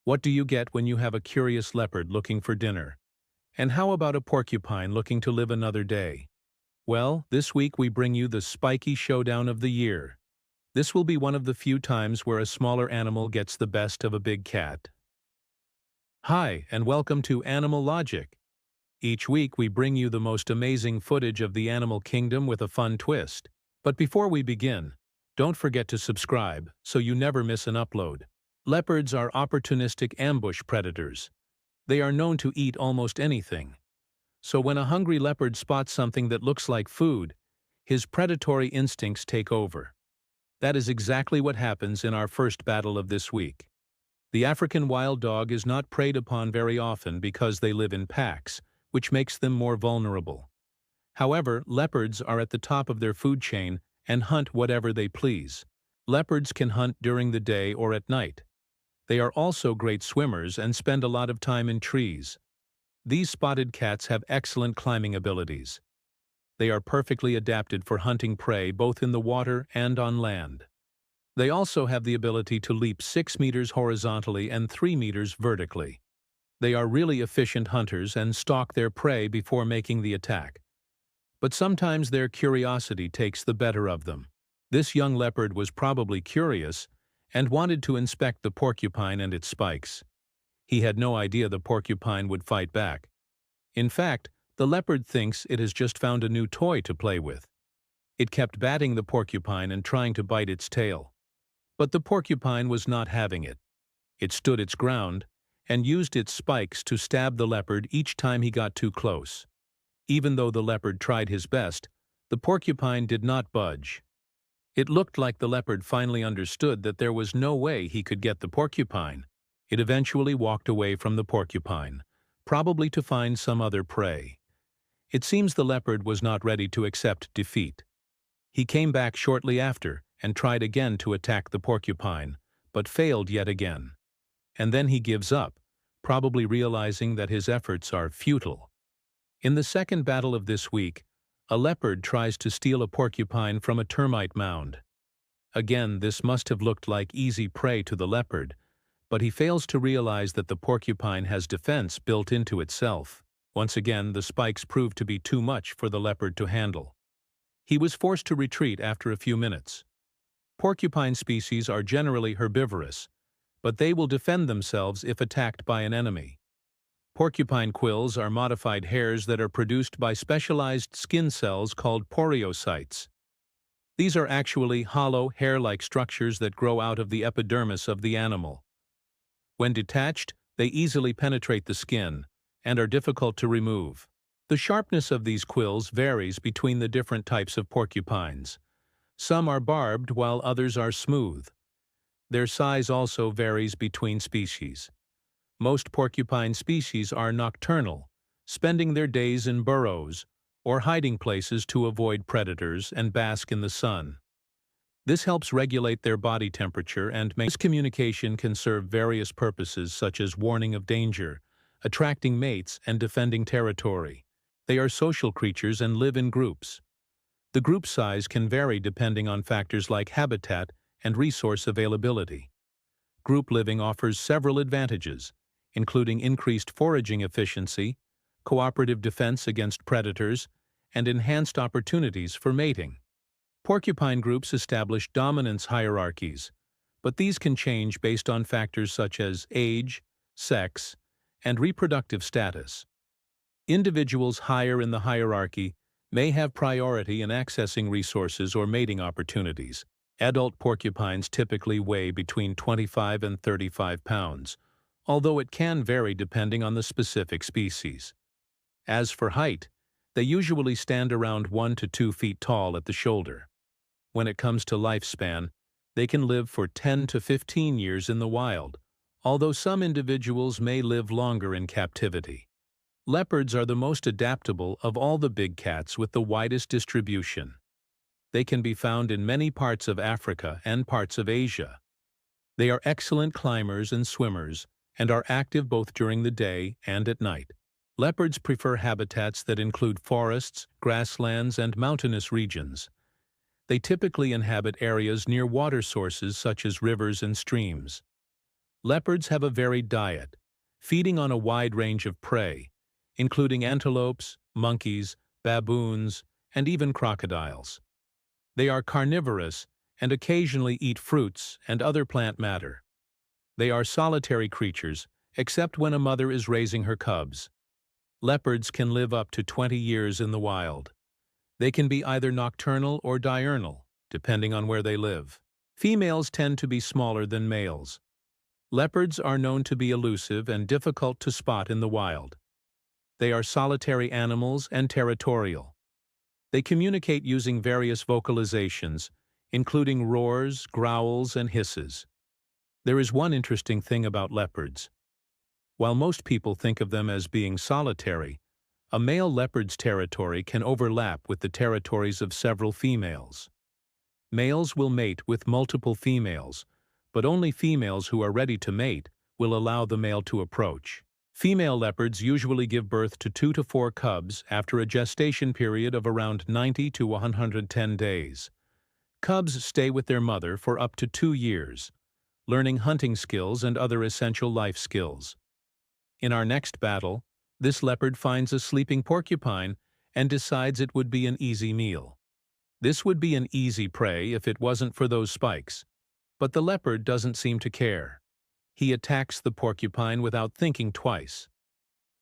What do you get when you have a curious leopard looking for dinner? And how about a porcupine looking to live another day? Well, this week we bring you the Spiky Showdown of the year. This will be one of the few times where a smaller animal gets the best of a big cat. Hi, and welcome to Animal Logic. Each week we bring you the most amazing footage of the animal kingdom with a fun twist. But before we begin, don't forget to subscribe so you never miss an upload. Leopards are opportunistic ambush predators. They are known to eat almost anything. So when a hungry leopard spots something that looks like food, his predatory instincts take over. That is exactly what happens in our first battle of this week. The African wild dog is not preyed upon very often because they live in packs, which makes them more vulnerable. However, leopards are at the top of their food chain and hunt whatever they please. Leopards can hunt during the day or at night. They are also great swimmers and spend a lot of time in trees. These spotted cats have excellent climbing abilities. They are perfectly adapted for hunting prey both in the water and on land. They also have the ability to leap 6 meters horizontally and 3 meters vertically. They are really efficient hunters and stalk their prey before making the attack. But sometimes their curiosity takes the better of them. This young leopard was probably curious and wanted to inspect the porcupine and its spikes. He had no idea the porcupine would fight back. In fact, the leopard thinks it has just found a new toy to play with. It kept batting the porcupine and trying to bite its tail. But the porcupine was not having it. It stood its ground and used its spikes to stab the leopard each time he got too close. Even though the leopard tried his best, the porcupine did not budge. It looked like the leopard finally understood that there was no way he could get the porcupine. It eventually walked away from the porcupine, probably to find some other prey. It seems the leopard was not ready to accept defeat. He came back shortly after and tried again to attack the porcupine, but failed yet again. And then he gives up, probably realizing that his efforts are futile. In the second battle of this week, a leopard tries to steal a porcupine from a termite mound. Again, this must have looked like easy prey to the leopard, but he fails to realize that the porcupine has defense built into itself. Once again, the spikes proved to be too much for the leopard to handle. He was forced to retreat after a few minutes. Porcupine species are generally herbivorous, but they will defend themselves if attacked by an enemy. Porcupine quills are modified hairs that are produced by specialized skin cells called poriocytes. These are actually hollow, hair-like structures that grow out of the epidermis of the animal. When detached, they easily penetrate the skin and are difficult to remove. The sharpness of these quills varies between the different types of porcupines. Some are barbed while others are smooth. Their size also varies between species. Most porcupine species are nocturnal, spending their days in burrows or hiding places to avoid predators and bask in the sun. This helps regulate their body temperature and this communication can serve various purposes such as warning of danger, attracting mates, and defending territory. They are social creatures and live in groups. The group size can vary depending on factors like habitat and resource availability. Group living offers several advantages, including increased foraging efficiency, cooperative defense against predators, and enhanced opportunities for mating. Porcupine groups establish dominance hierarchies, but these can change based on factors such as age, sex, and reproductive status. Individuals higher in the hierarchy may have priority in accessing resources or mating opportunities. Adult porcupines typically weigh between 25 and 35 pounds, although it can vary depending on the specific species. As for height, they usually stand around 1 to 2 feet tall at the shoulder. When it comes to lifespan, they can live for 10 to 15 years in the wild, although some individuals may live longer in captivity. Leopards are the most adaptable of all the big cats with the widest distribution. They can be found in many parts of Africa and parts of Asia. They are excellent climbers and swimmers, and are active both during the day and at night. Leopards prefer habitats that include forests, grasslands, and mountainous regions. They typically inhabit areas near water sources such as rivers and streams. Leopards have a varied diet, feeding on a wide range of prey, including antelopes, monkeys, baboons, and even crocodiles. They are carnivorous and occasionally eat fruits and other plant matter. They are solitary creatures, except when a mother is raising her cubs. Leopards can live up to 20 years in the wild. They can be either nocturnal or diurnal, depending on where they live. Females tend to be smaller than males. Leopards are known to be elusive and difficult to spot in the wild. They are solitary animals and territorial. They communicate using various vocalizations, including roars, growls, and hisses. There is one interesting thing about leopards. While most people think of them as being solitary, a male leopard's territory can overlap with the territories of several females. Males will mate with multiple females, but only females who are ready to mate will allow the male to approach. Female leopards usually give birth to 2 to 4 cubs after a gestation period of around 90 to 110 days. Cubs stay with their mother for up to 2 years, learning hunting skills and other essential life skills. In our next battle, this leopard finds a sleeping porcupine and decides it would be an easy meal. This would be an easy prey if it wasn't for those spikes, but the leopard doesn't seem to care. He attacks the porcupine without thinking twice.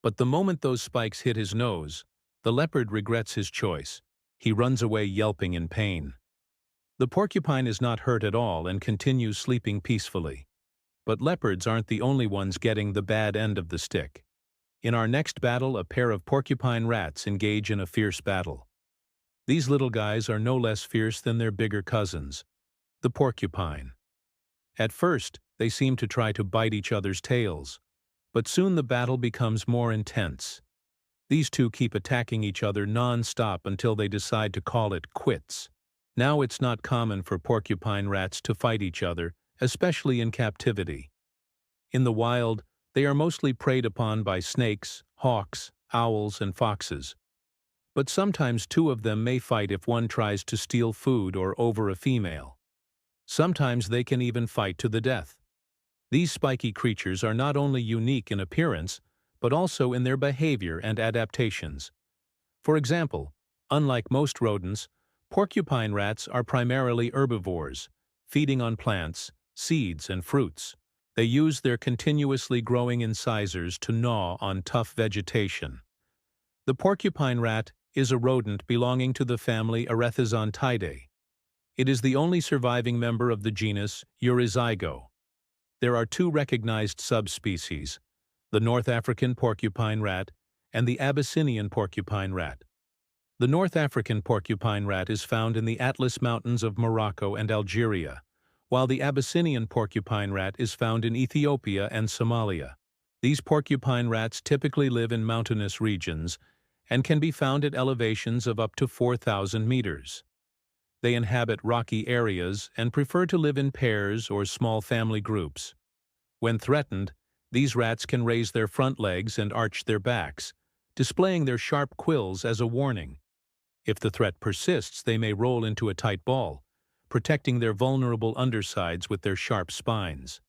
But the moment those spikes hit his nose, the leopard regrets his choice. He runs away yelping in pain. The porcupine is not hurt at all and continues sleeping peacefully. But leopards aren't the only ones getting the bad end of the stick. In our next battle, a pair of porcupine rats engage in a fierce battle. These little guys are no less fierce than their bigger cousins, the porcupine. At first, they seem to try to bite each other's tails, but soon the battle becomes more intense. These two keep attacking each other non-stop until they decide to call it quits. Now it's not common for porcupine rats to fight each other, especially in captivity. In the wild, they are mostly preyed upon by snakes, hawks, owls, and foxes. But sometimes two of them may fight if one tries to steal food or over a female. Sometimes they can even fight to the death. These spiky creatures are not only unique in appearance, but also in their behavior and adaptations. For example, unlike most rodents, porcupine rats are primarily herbivores, feeding on plants, seeds, and fruits. They use their continuously growing incisors to gnaw on tough vegetation. The porcupine rat is a rodent belonging to the family Arethizontidae. It is the only surviving member of the genus Euryzygo. There are 2 recognized subspecies, the North African porcupine rat and the Abyssinian porcupine rat. The North African porcupine rat is found in the Atlas Mountains of Morocco and Algeria, while the Abyssinian porcupine rat is found in Ethiopia and Somalia. These porcupine rats typically live in mountainous regions and can be found at elevations of up to 4,000 meters. They inhabit rocky areas and prefer to live in pairs or small family groups. When threatened, these rats can raise their front legs and arch their backs, displaying their sharp quills as a warning. If the threat persists, they may roll into a tight ball, protecting their vulnerable undersides with their sharp spines.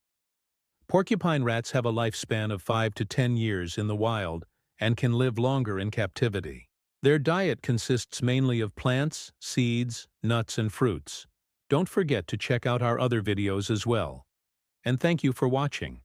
Porcupine rats have a lifespan of 5 to 10 years in the wild and can live longer in captivity. Their diet consists mainly of plants, seeds, nuts, and fruits. Don't forget to check out our other videos as well. And thank you for watching.